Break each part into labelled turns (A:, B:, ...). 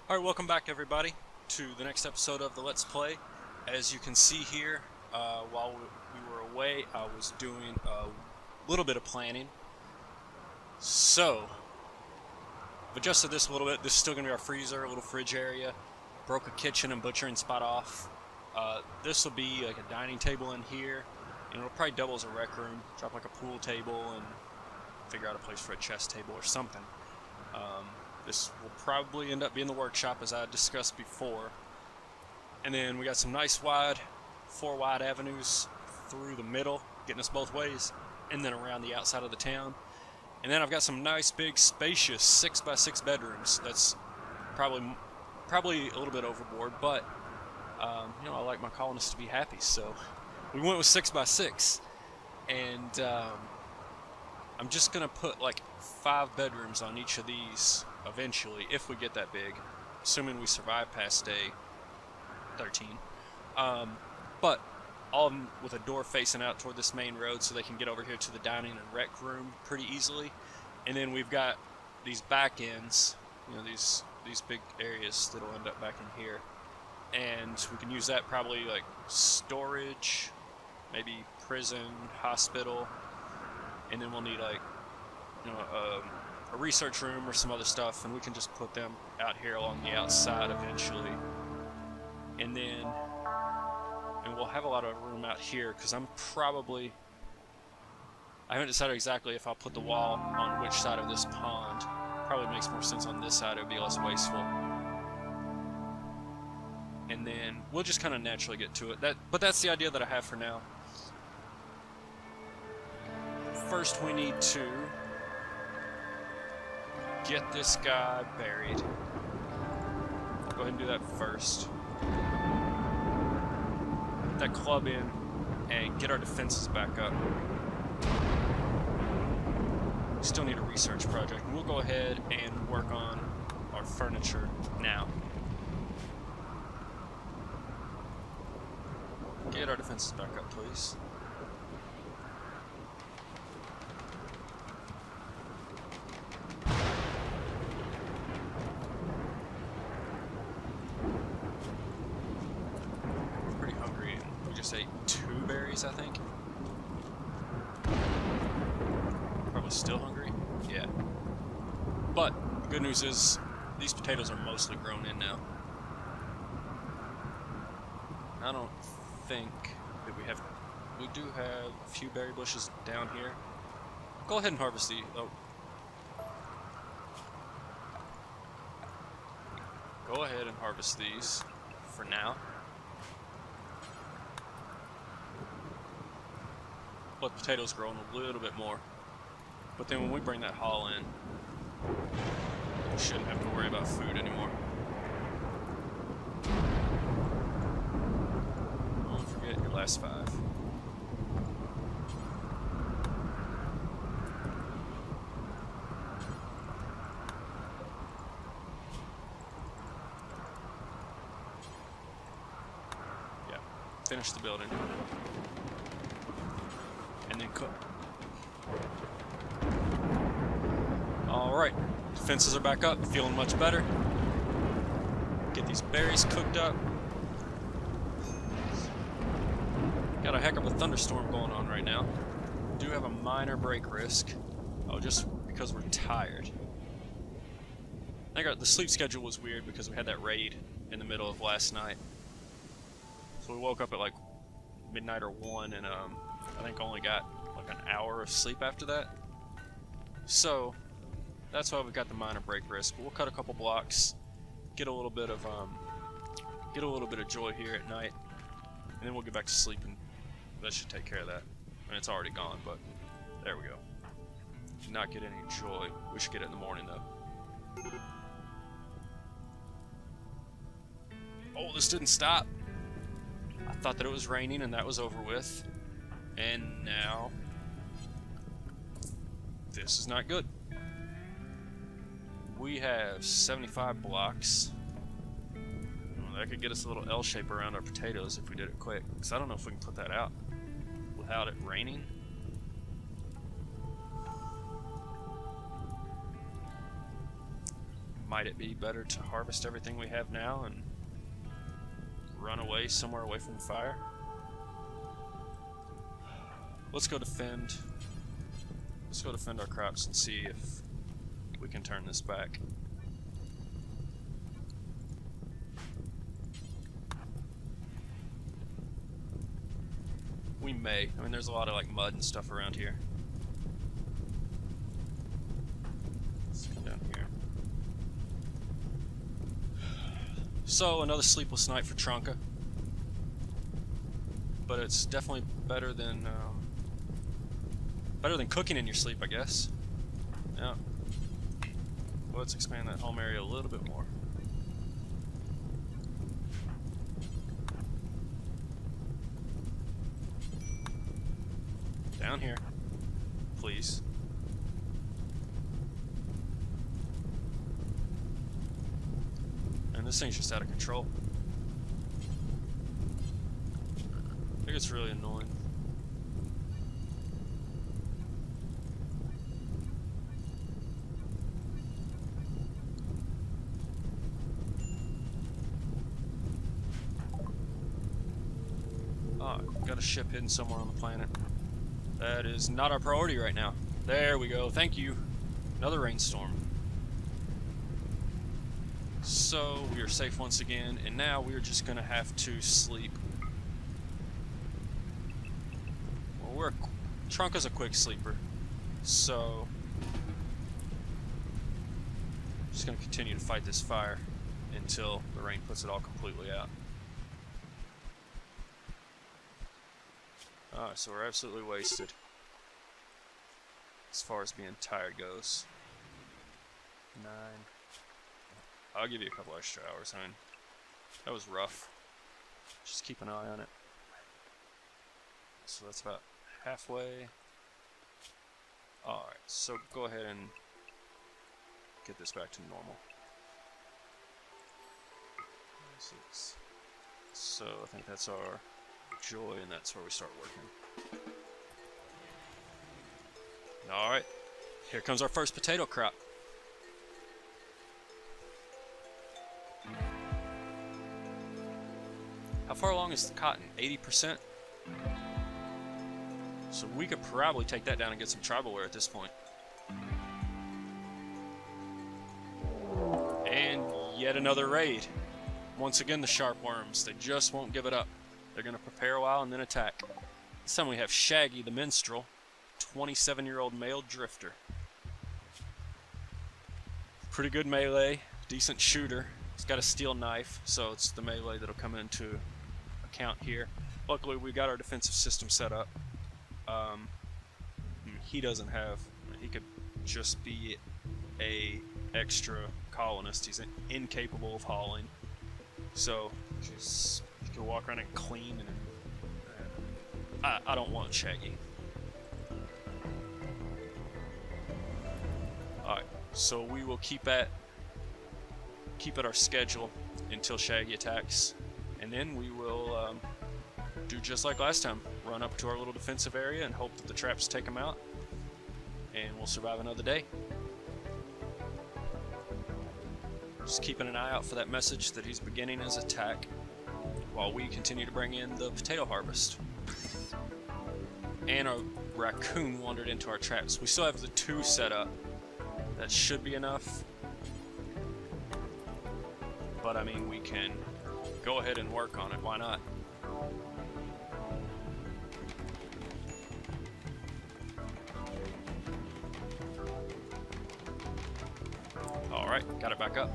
A: Alright, welcome back everybody to the next episode of the Let's Play. As you can see here, while we were away, I was doing a little bit of planning. So, I've adjusted this a little bit. This is still going to be our freezer, a little fridge area. Broke a kitchen and butchering spot off. This will be like a dining table in here, and it'll probably double as a rec room. Drop like a pool table and figure out a place for a chess table or something. This will probably end up being the workshop, as I discussed before. And then we got some nice four wide avenues through the middle, getting us both ways, and then around the outside of the town. And then I've got some nice big spacious 6x6 bedrooms. That's probably a little bit overboard, but you know, I like my colonists to be happy, so we went with 6x6. And I'm just gonna put like 5 bedrooms on each of these eventually, if we get that big, assuming we survive past day 13. But all of them with a door facing out toward this main road, so they can get over here to the dining and rec room pretty easily. And then we've got these back ends, you know, these big areas that'll end up back in here, and we can use that probably like storage, maybe prison, hospital, and then we'll need like, you know, a research room or some other stuff, and we can just put them out here along the outside eventually. And then we'll have a lot of room out here, because I haven't decided exactly if I'll put the wall on which side of this pond. Probably makes more sense on this side, it would be less wasteful. And then we'll just kind of naturally get to it. But that's the idea that I have for now. First we need to get this guy buried. Go ahead and do that first. Put that club in and get our defenses back up. We still need a research project, and we'll go ahead and work on our furniture now. Get our defenses back up, please. Ate 2 berries, I think. Probably still hungry. Yeah. But the good news is these potatoes are mostly grown in now. I don't think that we do have a few berry bushes down here. Go ahead and harvest these. Oh. Go ahead and harvest these for now. Let potatoes grow a little bit more. But then when we bring that haul in, we shouldn't have to worry about food anymore. Don't forget your last 5. Yeah, finish the building. And then cook. Alright, defenses are back up, feeling much better. Get these berries cooked up. Got a heck of a thunderstorm going on right now. Do have a minor break risk. Oh, just because we're tired. The sleep schedule was weird because we had that raid in the middle of last night. So we woke up at like midnight or 1, and I think only got like an hour of sleep after that. So that's why we've got the minor break risk. We'll cut a couple blocks, get a little bit of joy here at night, and then we'll get back to sleep, and that should take care of that. I mean, it's already gone, but there we go. Did not get any joy. We should get it in the morning though. Oh, this didn't stop. I thought that it was raining and that was over with. And now, this is not good. We have 75 blocks. Well, that could get us a little L shape around our potatoes if we did it quick. Because I don't know if we can put that out without it raining. might it be better to harvest everything we have now and run away somewhere away from the fire? Let's go defend. Let's go defend our crops and see if we can turn this back. We may. I mean, there's a lot of like mud and stuff around here. Let's come down here. So, another sleepless night for Trunka. But it's definitely better than cooking in your sleep, I guess. Yeah. Let's expand that home area a little bit more. Down here, please. And this thing's just out of control. I think it's really annoying. Oh, got a ship hidden somewhere on the planet. That is not our priority right now. There we go. Thank you. Another rainstorm. So we are safe once again, and now we are just gonna have to sleep. Well, Trunka's a quick sleeper, so just gonna continue to fight this fire until the rain puts it all completely out. Alright, so we're absolutely wasted as far as being tired goes. 9. I'll give you a couple extra hours, I mean, that was rough. Just keep an eye on it. So that's about halfway. Alright, so go ahead and get this back to normal. 6. So I think that's our joy, and that's where we start working. Alright, here comes our first potato crop. How far along is the cotton? 80%? So we could probably take that down and get some tribalware at this point. And yet another raid. Once again, the sharp worms. They just won't give it up. They're going to prepare a while and then attack. This time we have Shaggy the Minstrel, 27-year-old male drifter. Pretty good melee, decent shooter. He's got a steel knife, so it's the melee that'll come into account here. Luckily, we got our defensive system set up. He doesn't have. He could just be a extra colonist. He's incapable of hauling. So just you can walk around and clean, and I don't want Shaggy. All right, so we will keep at our schedule until Shaggy attacks, and then we will do just like last time. Run up to our little defensive area and hope that the traps take him out, and we'll survive another day. Just keeping an eye out for that message that he's beginning his attack while we continue to bring in the potato harvest. And a raccoon wandered into our traps. We still have the 2 set up. That should be enough. But I mean, we can go ahead and work on it. Why not? Alright, got it back up.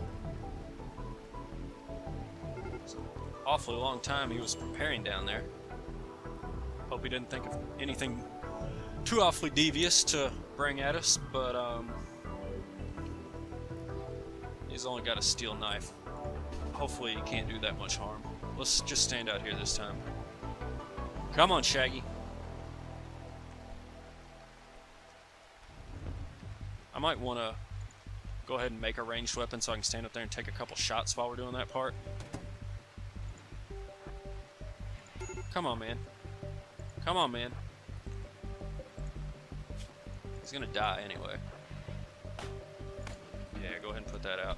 A: It's an awfully long time he was preparing down there. Hope he didn't think of anything too awfully devious to bring at us, but he's only got a steel knife. Hopefully he can't do that much harm. Let's just stand out here this time. Come on, Shaggy. I might want to go ahead and make a ranged weapon so I can stand up there and take a couple shots while we're doing that part. Come on, man. Come on, man. He's gonna die anyway. Yeah, go ahead and put that out.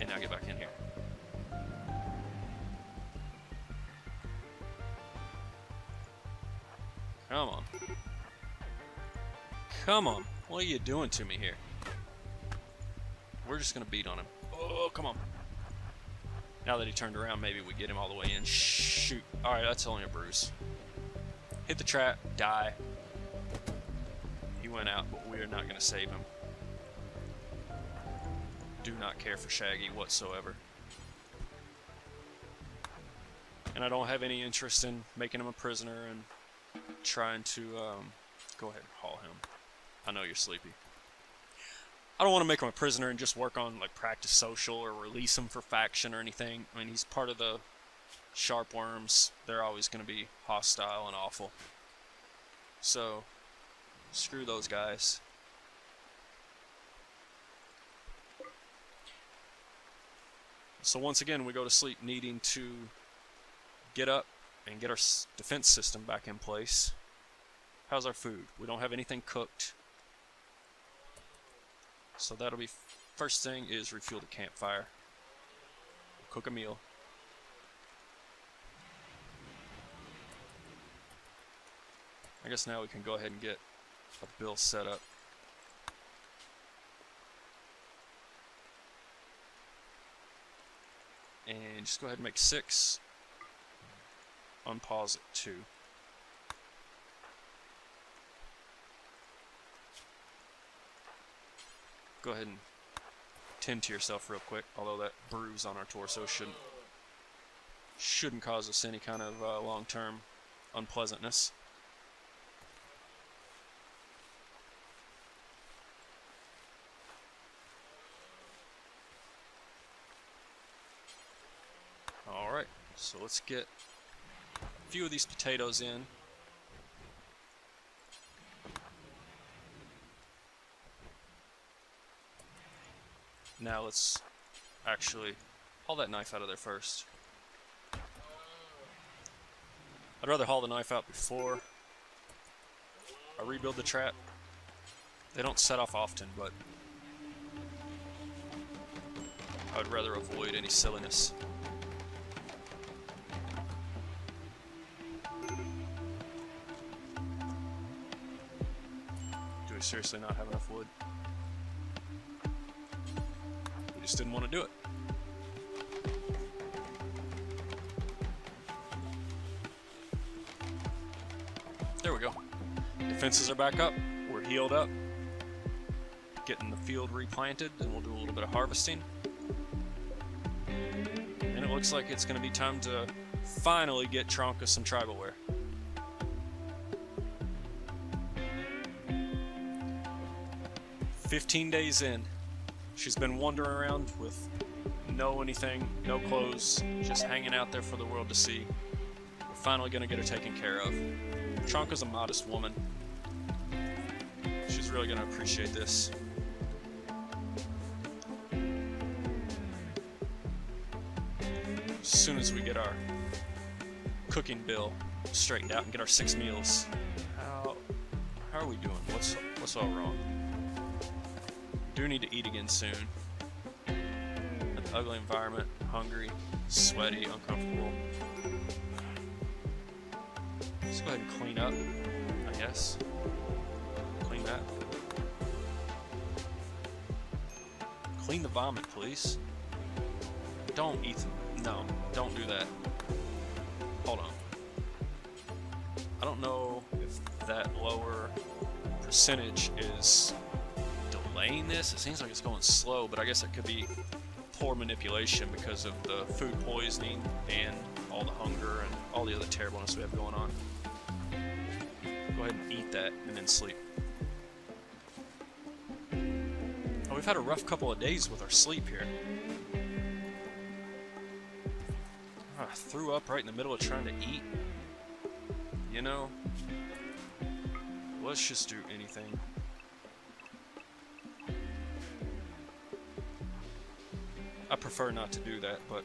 A: Okay, now get back in here. Come on. Come on. What are you doing to me here? We're just gonna beat on him. Oh, come on. Now that he turned around, maybe we get him all the way in. Shoot. Alright, that's only a bruise. Hit the trap, die. He went out, but we are not gonna save him. Do not care for Shaggy whatsoever. And I don't have any interest in making him a prisoner and trying to, go ahead and haul him. I know you're sleepy. I don't want to make him a prisoner and just work on, like, practice social or release him for faction or anything. I mean, he's part of the Sharpworms. They're always going to be hostile and awful. So, screw those guys. So once again, we go to sleep needing to get up and get our defense system back in place. How's our food? We don't have anything cooked. So that'll be first thing is refuel the campfire. Cook a meal. I guess now we can go ahead and get a bill set up. And just go ahead and make 6. Unpause at 2. Go ahead and tend to yourself real quick, although that bruise on our torso shouldn't cause us any kind of long-term unpleasantness. Alright, so let's get a few of these potatoes in. Now let's actually haul that knife out of there first. I'd rather haul the knife out before I rebuild the trap. They don't set off often, but I would rather avoid any silliness. Do we seriously not have enough wood? Just didn't want to do it. There we go. Defenses are back up. We're healed up. Getting the field replanted, and we'll do a little bit of harvesting. And it looks like it's going to be time to finally get Tronka some tribalware. "15 days in. She's been wandering around with no anything, no clothes, just hanging out there for the world to see. We're finally going to get her taken care of. Tronka's a modest woman. She's really going to appreciate this. As soon as we get our cooking bill straightened out and get our 6 meals, how are we doing? What's all wrong? Do need to eat again soon. An ugly environment, hungry, sweaty, uncomfortable. Let's go ahead and clean up, I guess. Clean that. Clean the vomit, please. Don't eat them. No, don't do that. Hold on. I don't know if that lower percentage is delaying this. It seems like it's going slow, but I guess it could be poor manipulation because of the food poisoning and all the hunger and all the other terribleness we have going on. Go ahead and eat that and then sleep. Oh, we've had a rough couple of days with our sleep here. I threw up right in the middle of trying to eat. You know, let's just do anything. I prefer not to do that, but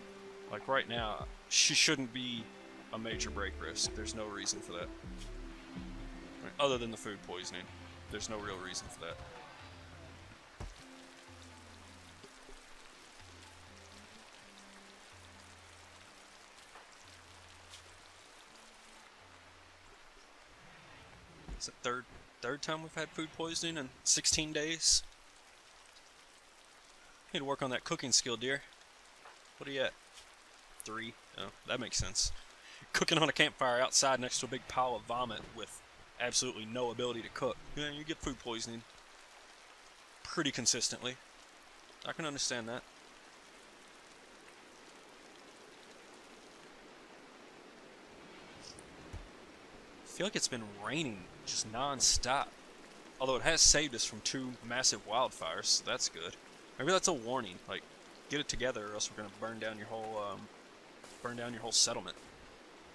A: like right now, she shouldn't be a major break risk. There's no reason for that. I mean, other than the food poisoning, there's no real reason for that. Is it third time we've had food poisoning in 16 days? Need to work on that cooking skill, dear. What are you at? 3? Oh, that makes sense. Cooking on a campfire outside next to a big pile of vomit with absolutely no ability to cook. Yeah, you get food poisoning pretty consistently. I can understand that. I feel like it's been raining just non-stop. Although it has saved us from 2 massive wildfires, so that's good. Maybe that's a warning. Like, get it together, or else we're gonna burn down your whole settlement.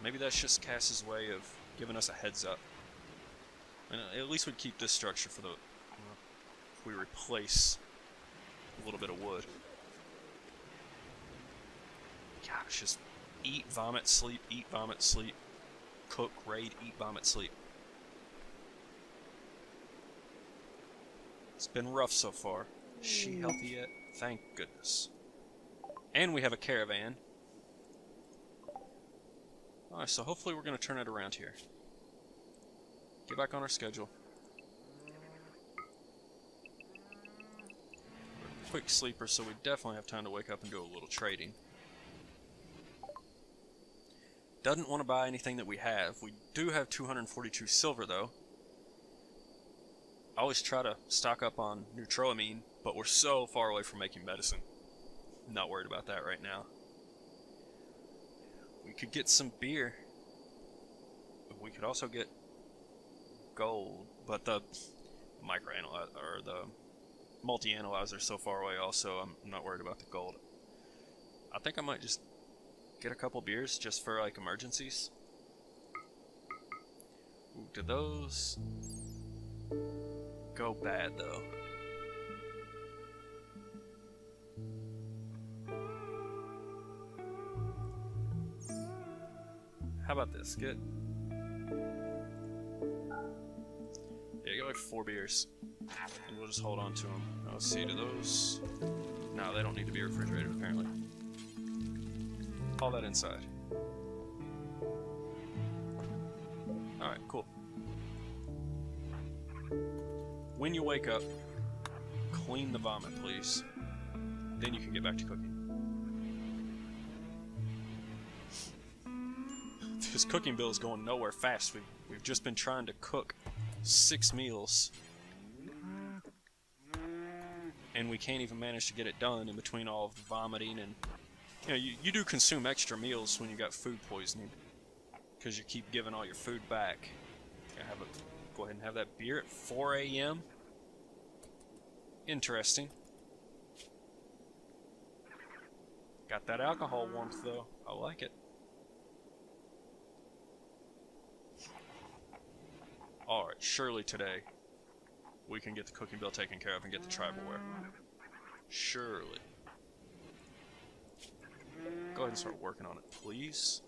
A: Maybe that's just Cass's way of giving us a heads up. And at least we'd keep this structure for the if we replace a little bit of wood. Gosh, just eat, vomit, sleep, cook, raid, eat, vomit, sleep. It's been rough so far. Is she healthy yet? Thank goodness. And we have a caravan. Alright, so hopefully we're going to turn it around here. Get back on our schedule. We're quick sleepers, so we definitely have time to wake up and do a little trading. Doesn't want to buy anything that we have. We do have 242 silver, though. I always try to stock up on neutroamine, but we're so far away from making medicine. Not worried about that right now. We could get some beer. We could also get gold, but the microanalyzer or the multi-analyzer is so far away also, I'm not worried about the gold. I think I might just get a couple beers just for like emergencies. Ooh, do those go bad though? How about this? Get like 4 beers, and we'll just hold on to them. Now, let's see, do those? No, they don't need to be refrigerated apparently. Haul that inside. Alright, cool. When you wake up, clean the vomit, please. Then you can get back to cooking. This cooking bill is going nowhere fast. We've just been trying to cook 6 meals, and we can't even manage to get it done in between all of the vomiting. And you know, you do consume extra meals when you got food poisoning because you keep giving all your food back. Go ahead and have that beer at 4 a.m. Interesting. Got that alcohol warmth though. I like it. Alright, surely today we can get the cooking bill taken care of and get the tribalware. Surely. Go ahead and start working on it, please.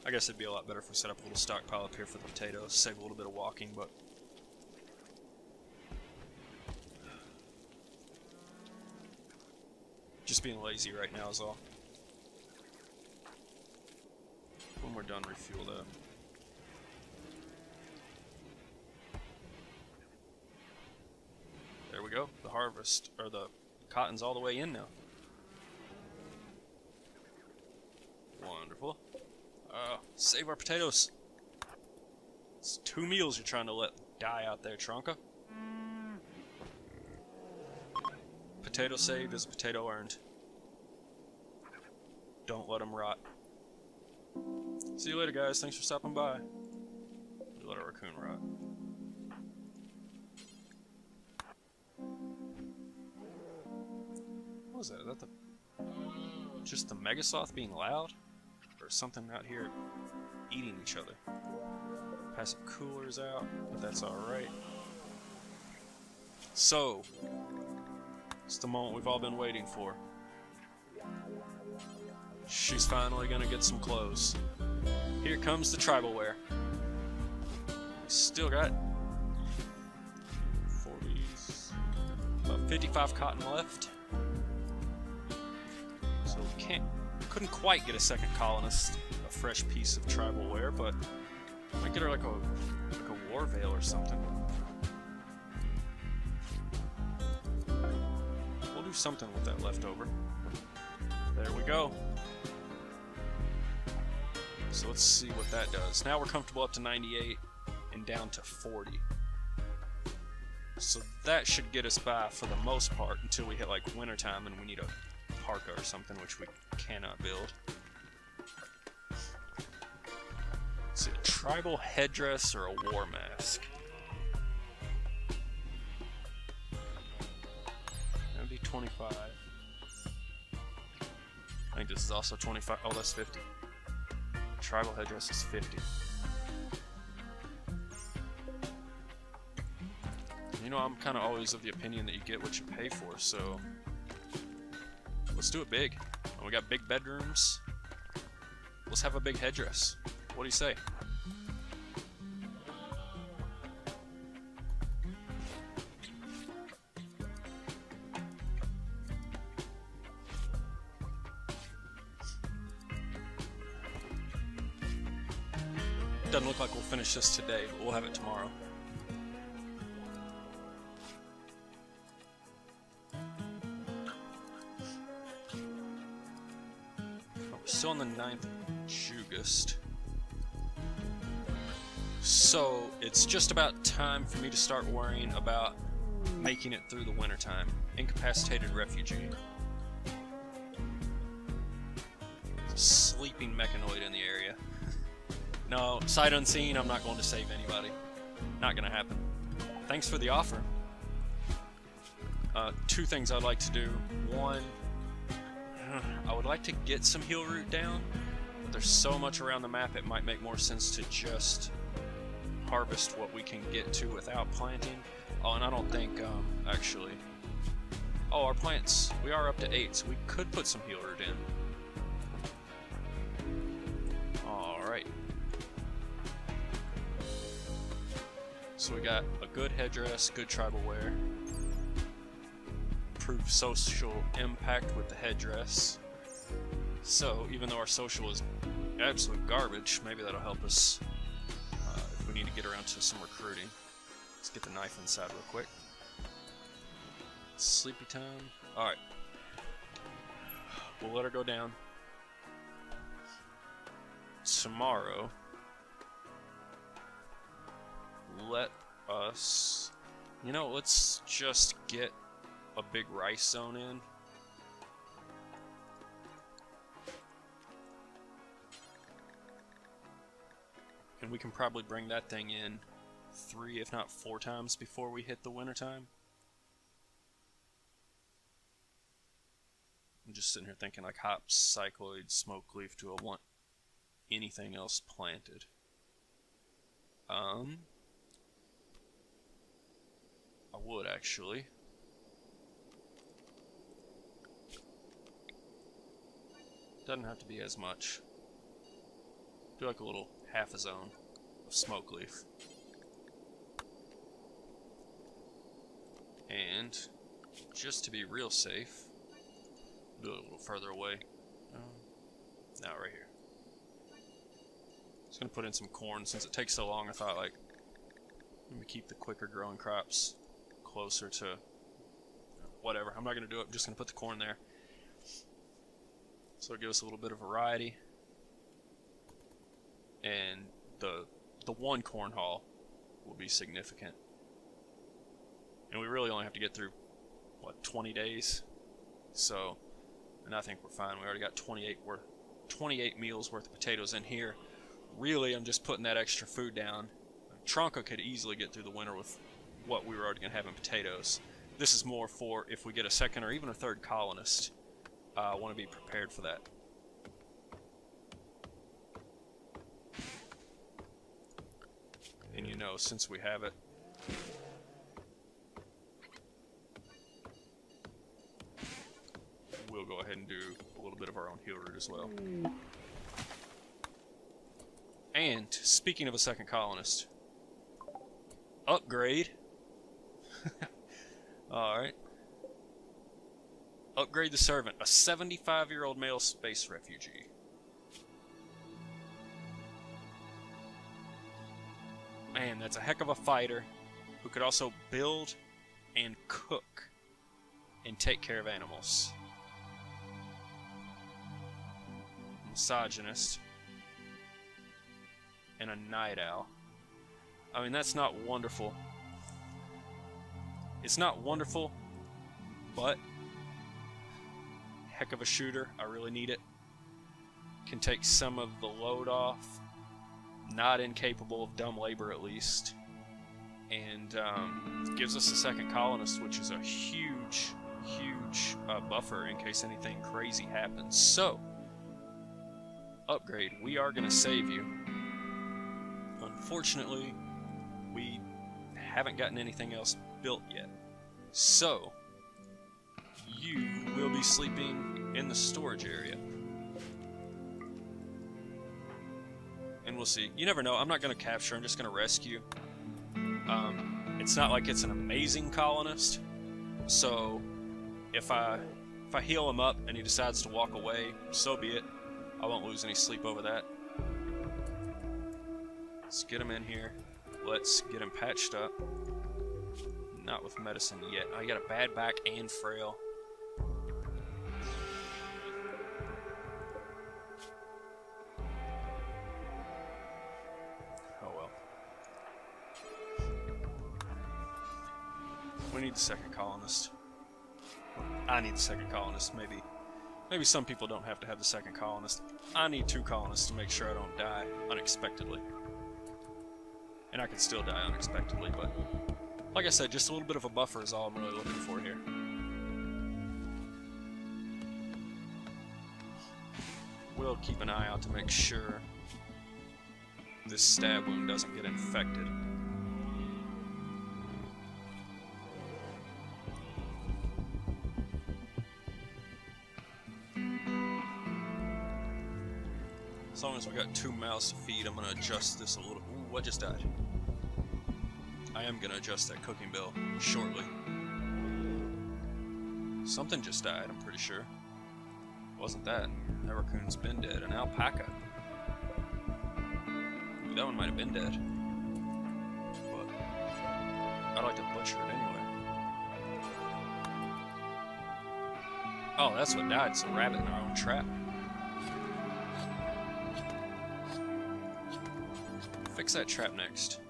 A: I guess it'd be a lot better if we set up a little stockpile up here for the potatoes, save a little bit of walking, but just being lazy right now is all. When we're done, refuel that. There we go. The harvest, or the cotton's all the way in now. Wonderful. Save our potatoes. It's 2 meals you're trying to let die out there, Tronka. Potato saved is a potato earned. Don't let them rot. See you later, guys. Thanks for stopping by. We let a raccoon rot. What was that? Is that just the Megasloth being loud? Or something out here eating each other? Passive coolers out, but that's alright. So, it's the moment we've all been waiting for. She's finally gonna get some clothes. Here comes the tribalware. Still got 40s, about 55 cotton left. couldn't quite get a second colonist, a fresh piece of tribal wear, but I might get her like a war veil or something. We'll do something with that leftover. There we go. So let's see what that does. Now we're comfortable up to 98 and down to 40. So that should get us by for the most part until we hit like wintertime and we need a parka or something, which we cannot build. Let's see, a tribal headdress or a war mask. That would be 25. I think this is also 25. Oh, that's 50. Tribal headdress is 50. You know, I'm kind of always of the opinion that you get what you pay for, so let's do it big. And we got big bedrooms. Let's have a big headdress. What do you say? Doesn't look like we'll finish this today, but we'll have it tomorrow. We're still on the 9th of August. So it's just about time for me to start worrying about making it through the wintertime. Incapacitated refugee. There's a sleeping mechanoid in the area. No, sight unseen, I'm not going to save anybody. Not gonna happen. Thanks for the offer. Two things I'd like to do. One, I would like to get some heal root down, but there's so much around the map it might make more sense to just harvest what we can get to without planting. Oh, and I don't think, actually... Oh, our plants, we are up to 8, so we could put some heal root in. Alright. So we got a good headdress, good tribal wear. Improved social impact with the headdress. So even though our social is absolute garbage, maybe that'll help us if we need to get around to some recruiting. Let's get the knife inside real quick. Sleepy time. Alright. We'll let her go down. Tomorrow, let us, you know, let's just get a big rice zone in. And we can probably bring that thing in 3 if not 4 times before we hit the wintertime. I'm just sitting here thinking like hops, cycloid, smoke leaf. Do I want anything else planted? I would actually. Doesn't have to be as much. Do like a little half a zone of smoke leaf. And just to be real safe, do it a little further away. Now right here. Just gonna put in some corn since it takes so long. I thought like let me keep the quicker growing crops closer to whatever. I'm not gonna do it. I'm just gonna put the corn there. So it'll give us a little bit of variety. And the one corn haul will be significant. And we really only have to get through what, 20 days. So, and I think we're fine. We already got 28 meals worth of potatoes in here. Really, I'm just putting that extra food down. Tronca could easily get through the winter with what we were already going to have in potatoes. This is more for if we get a second or even a third colonist. I want to be prepared for that. And you know, since we have it, we'll go ahead and do a little bit of our own heal root as well. And speaking of a second colonist, upgrade. Alright. Upgrade the Servant, a 75-year-old male space refugee. Man, that's a heck of a fighter who could also build and cook and take care of animals. Misogynist. And a night owl. I mean, that's not wonderful. It's not wonderful, but heck of a shooter. I really need it. Can take some of the load off. Not incapable of dumb labor, at least. And gives us a second colonist, which is a huge buffer in case anything crazy happens. So, upgrade. We are going to save you. Unfortunately, we haven't gotten anything else built yet. So, you will be sleeping in the storage area. And we'll see. You never know. I'm not going to capture. I'm just going to rescue. It's not like it's an amazing colonist. So, if I heal him up and he decides to walk away, so be it. I won't lose any sleep over that. Let's get him in here. Let's get him patched up. Not with medicine yet. I got a bad back and frail. Oh well. We need the second colonist. I need the second colonist, maybe. Maybe some people don't have to have the second colonist. I need 2 colonists to make sure I don't die unexpectedly. And I can still die unexpectedly, but like I said, just a little bit of a buffer is all I'm really looking for here. We'll keep an eye out to make sure this stab wound doesn't get infected. As long as we got 2 mouths to feed, I'm going to adjust this a little. Ooh, what just died? I am going to adjust that cooking bill shortly. Something just died, I'm pretty sure. Wasn't that? That raccoon's been dead. An alpaca. Ooh, that one might have been dead. But I'd like to butcher it anyway. Oh, that's what died. It's a rabbit in our own trap. Fix that trap next.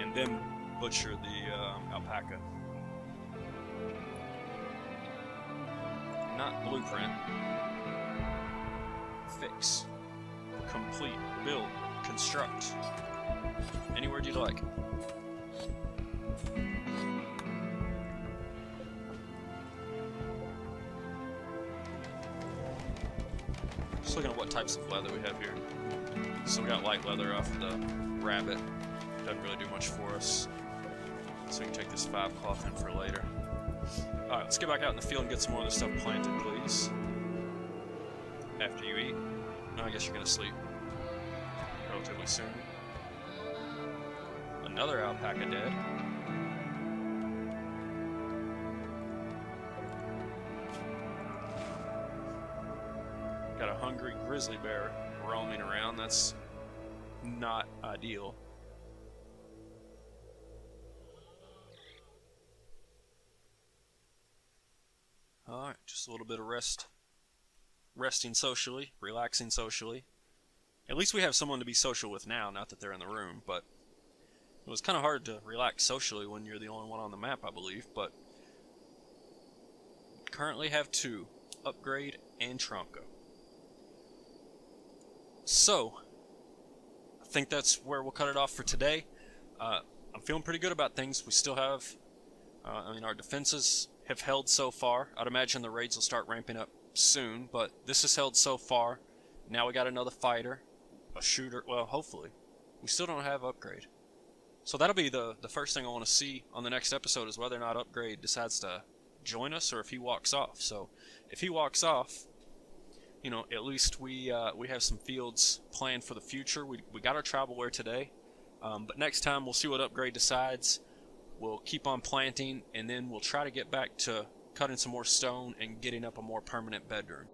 A: And then butcher the alpaca. Not blueprint. Fix. Complete. Build. Construct. Any word you'd like. Just looking at what types of leather we have here. So we got light leather off the rabbit. Doesn't really do much for us. So we can take this 5 cloth in for later. Alright, let's get back out in the field and get some more of this stuff planted, please. After you eat. No, I guess you're gonna sleep relatively soon. Another alpaca dead. Got a hungry grizzly bear roaming around. That's not ideal. Alright, just a little bit of resting socially, relaxing socially. At least we have someone to be social with now, not that they're in the room, but it was kind of hard to relax socially when you're the only one on the map, I believe, but currently have 2, Upgrade and Tronco. So, I think that's where we'll cut it off for today. I'm feeling pretty good about things. We still have, our defenses have held so far. I'd imagine the raids will start ramping up soon, but this has held so far. Now we got another fighter, a shooter, well, hopefully. We still don't have Upgrade. So that'll be the first thing I want to see on the next episode, is whether or not Upgrade decides to join us or if he walks off. So if he walks off, at least we have some fields planned for the future. We got our travelware today, but next time we'll see what Upgrade decides. we'll keep on planting, and then we'll try to get back to cutting some more stone and getting up a more permanent bedroom.